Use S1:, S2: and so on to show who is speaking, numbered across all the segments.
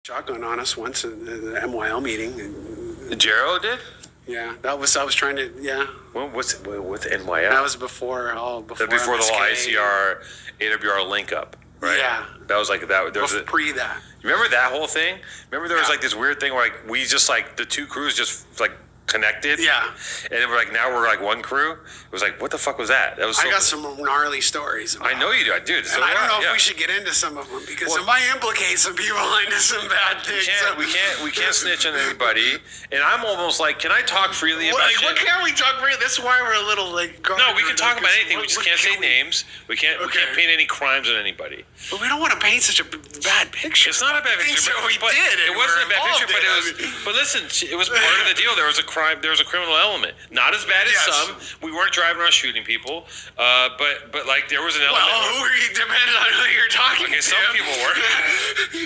S1: shotgun on us once at the MYL meeting.
S2: Jero did?
S1: Yeah, I was trying to, yeah.
S2: What's NYL?
S1: That was before
S2: the
S1: MSK.
S2: whole ICR, AWR link up, right?
S1: Yeah.
S2: That was like that. There was
S1: pre that.
S2: Remember that whole thing? Remember there was like this weird thing where like we just like the two crews just like connected.
S1: Yeah.
S2: And then now we're like one crew. It was like, what the fuck was that? That was.
S1: I got some gnarly stories.
S2: I know you do, dude.
S1: And I don't know if we should get into some of them because it might implicate some people into some bad things.
S2: We can't snitch on anybody. And I'm almost like, can I talk freely about shit?
S1: What can't we talk freely? That's why we're a little like.
S2: No, we can talk about anything. We just can't say names. We can't paint any crimes on anybody.
S1: But we don't want to paint such a bad picture.
S2: It's not a bad picture.
S1: But
S2: it wasn't a bad picture, but it was. But listen, it was part of the deal. There was a crime. There was a criminal element. Not as bad as some. We weren't driving around shooting people. But like there was an element.
S1: Well, who are you? Depending on who you're talking to.
S2: Okay, some people were.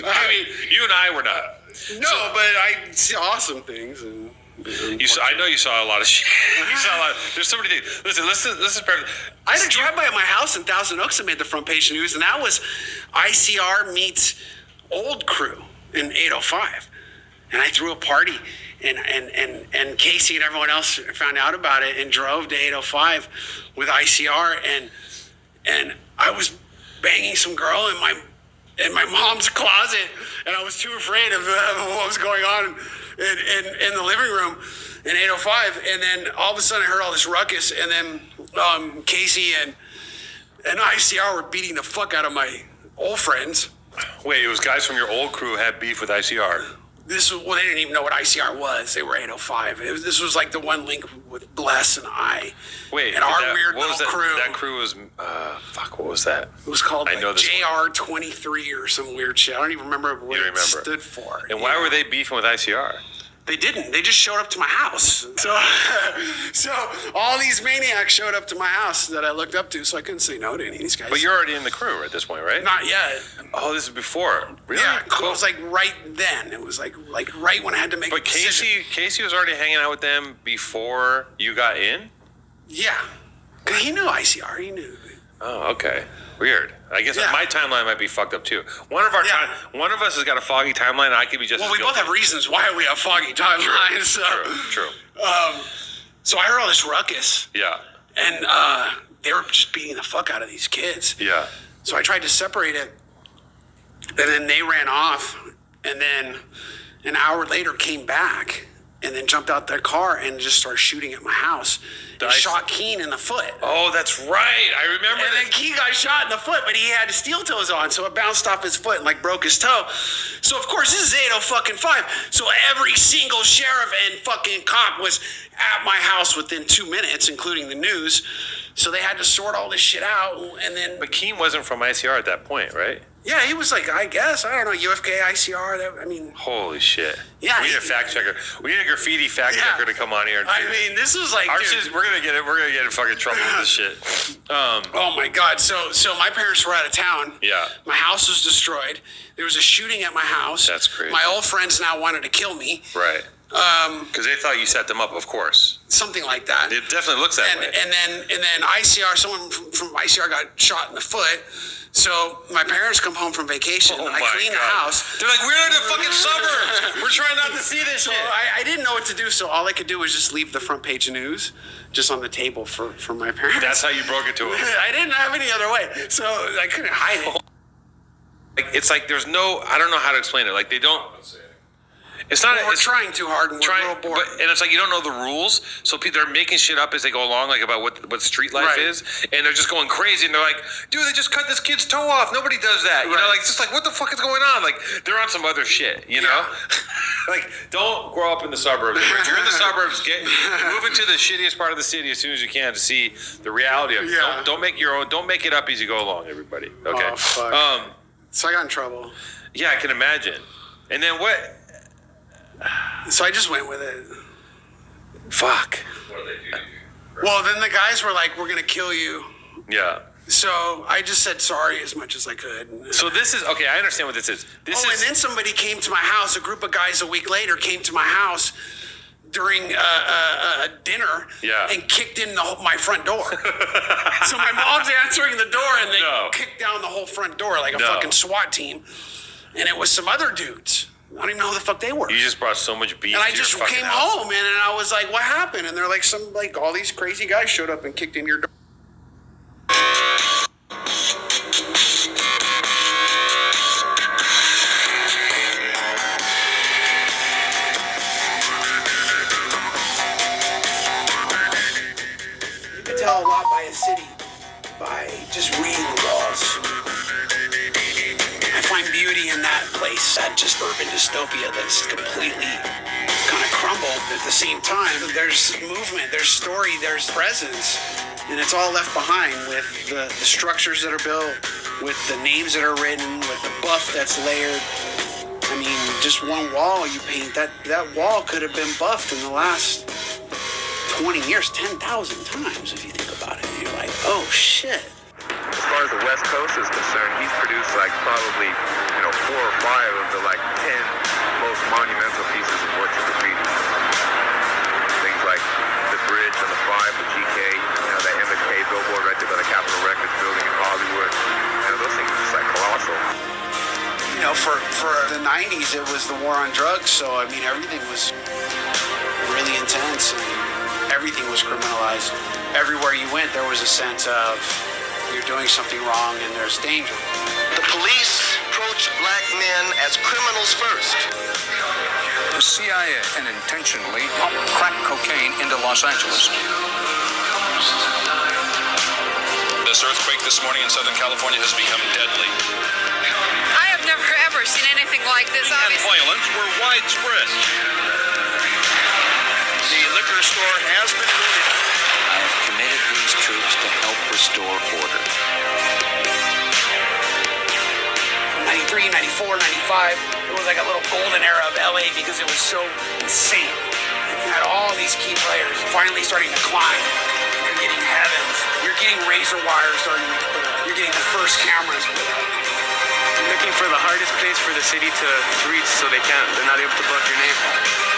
S2: I mean, you and I were not.
S1: No, but I saw some things. And
S2: I know you saw a lot of shit. You saw a lot. There's so many things. Listen. This is perfect.
S1: I had a drive-by at my house in Thousand Oaks that made the front page news, and that was ICR meets old crew in 805. And I threw a party, and Casey and everyone else found out about it and drove to 805 with ICR, and I was banging some girl in my mom's closet, and I was too afraid of what was going on in the living room in 805. And then all of a sudden I heard all this ruckus, and then Casey and ICR were beating the fuck out of my old friends.
S2: Wait, it was guys from your old crew had beef with ICR.
S1: They didn't even know what ICR was. They were 805. This was like the one link with Bless and I.
S2: Wait,
S1: and our weird little crew.
S2: That crew was, what was that?
S1: It was called JR23 or some weird shit. I don't even remember what it stood for.
S2: And why were they beefing with ICR?
S1: They didn't. They just showed up to my house. So all these maniacs showed up to my house that I looked up to, so I couldn't say no to any of these guys.
S2: But you're already in the crew at this point, right?
S1: Not yet.
S2: Oh, this is before. Really?
S1: Yeah, cool. It was like right then. It was like right when I had to make a decision.
S2: But Casey was already hanging out with them before you got in?
S1: Yeah. He knew ICR. He knew.
S2: Oh, okay. Weird. I guess my timeline might be fucked up too. One of us has got a foggy timeline. And I could be just.
S1: Well, we both have reasons why we have foggy timelines.
S2: True.
S1: So I heard all this ruckus.
S2: Yeah.
S1: And they were just beating the fuck out of these kids.
S2: Yeah.
S1: So I tried to separate it, and then they ran off, and then an hour later came back, and then jumped out their car and just started shooting at my house. And shot Keen in the foot.
S2: Oh, that's right. I remember.
S1: And then Keen got shot in the foot, but he had steel toes on, so it bounced off his foot and like broke his toe. So of course this is 805. So every single sheriff and fucking cop was at my house within 2 minutes, including the news. So they had to sort all this shit out, and then.
S2: But Keen wasn't from ICR at that point, right?
S1: Yeah, he was like, I guess, I don't know, UFK, ICR.
S2: Holy shit.
S1: Yeah.
S2: We need a fact checker. We need a graffiti fact checker to come on here.
S1: This was like,
S2: we're gonna get in fucking trouble with this shit.
S1: Oh my God. So my parents were out of town.
S2: Yeah.
S1: My house was destroyed. There was a shooting at my house.
S2: That's crazy.
S1: My old friends now wanted to kill me.
S2: Right. Because they thought you set them up, of course.
S1: Something like that.
S2: It definitely looks that way.
S1: And then ICR, someone from ICR got shot in the foot. So my parents come home from vacation. I clean the house.
S2: They're like, we're in the fucking suburbs. We're trying not to see this shit.
S1: I didn't know what to do, so all I could do was just leave the front page of news just on the table for my parents.
S2: That's how you broke it to them.
S1: I didn't have any other way, so I couldn't hide it.
S2: It's like there's no, I don't know how to explain it. Like they don't. It's not.
S1: We're trying too hard and we're a little bored.
S2: And it's like you don't know the rules, so they're making shit up as they go along, like about what street life is, and they're just going crazy. And they're like, "Dude, they just cut this kid's toe off. Nobody does that." You know, like just like what the fuck is going on? Like they're on some other shit. You know, like don't grow up in the suburbs. If you're in the suburbs, move into the shittiest part of the city as soon as you can to see the reality of it. Don't make your own. Don't make it up as you go along, everybody. Okay.
S1: Oh, fuck. So I got in trouble.
S2: Yeah, I can imagine. And then what?
S1: So I just went with it.
S2: Fuck.
S3: What do they do to you?
S1: Well, then the guys were like, we're going to kill you.
S2: Yeah.
S1: So I just said sorry as much as I could.
S2: So this is, okay, I understand what this is.
S1: And then somebody came to my house, a group of guys a week later came to my house during a dinner and kicked in my front door. So my mom's answering the door and they kicked down the whole front door like a fucking SWAT team. And it was some other dudes I don't even know who the fuck they were.
S2: You just brought so much beef.
S1: And I
S2: to your
S1: just
S2: fucking
S1: came
S2: house.
S1: home, and I was like, what happened? And they're like, all these crazy guys showed up and kicked in your door. You can tell a lot by a city by just reading the walls. I find beauty in that place, that just urban dystopia that's completely kind of crumbled. At the same time, there's movement, there's story, there's presence, and it's all left behind with the structures that are built, with the names that are written, with the buff that's layered. I mean, just one wall you paint, that wall could have been buffed in the last 20 years 10,000 times if you think about it. You're like, oh shit.
S3: As far as the West Coast is concerned, he's produced like probably, 4 or 5 of the like 10 most monumental pieces of works of graffiti. Things like the bridge on the 5, the GK, that MK billboard right there by the Capitol Records building in Hollywood. Those things are just like colossal.
S1: For the 90s, it was the war on drugs, so I mean, everything was really intense and everything was criminalized. Everywhere you went, there was a sense of you're doing something wrong and there's danger.
S4: The police approach black men as criminals first.
S5: The CIA unintentionally cracked cocaine into Los Angeles.
S6: This earthquake this morning in Southern California has become deadly.
S7: I have never ever seen anything like this,
S6: And
S7: obviously.
S6: violence were widespread.
S4: The liquor store has been looted.
S5: I have committed these troops to help restore order.
S1: 93, 94, 95, it was like a little golden era of LA because it was so insane. And you had all these key players finally starting to climb. You're getting heavens. You're getting razor wires starting to put up. You're getting the first cameras put up.
S8: You're looking for the hardest place for the city to reach so they're not able to bluff your name.